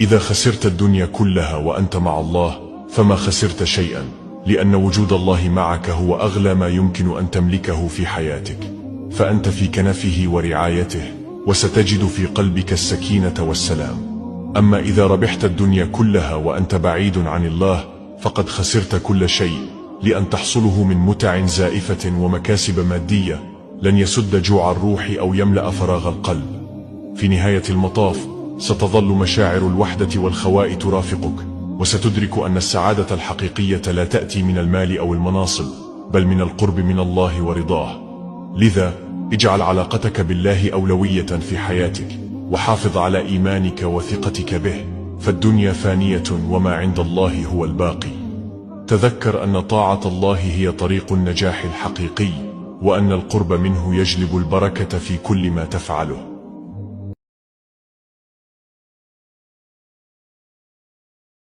إذا خسرت الدنيا كلها وأنت مع الله فما خسرت شيئا، لأن وجود الله معك هو أغلى ما يمكن أن تملكه في حياتك، فأنت في كنفه ورعايته، وستجد في قلبك السكينة والسلام. أما إذا ربحت الدنيا كلها وأنت بعيد عن الله فقد خسرت كل شيء، لأن تحصله من متع زائفة ومكاسب مادية لن يسد جوع الروح أو يملأ فراغ القلب. في نهاية المطاف ستظل مشاعر الوحدة والخواء ترافقك، وستدرك أن السعادة الحقيقية لا تأتي من المال أو المناصب، بل من القرب من الله ورضاه. لذا اجعل علاقتك بالله أولوية في حياتك، وحافظ على إيمانك وثقتك به، فالدنيا فانية وما عند الله هو الباقي. تذكر أن طاعة الله هي طريق النجاح الحقيقي، وأن القرب منه يجلب البركة في كل ما تفعله.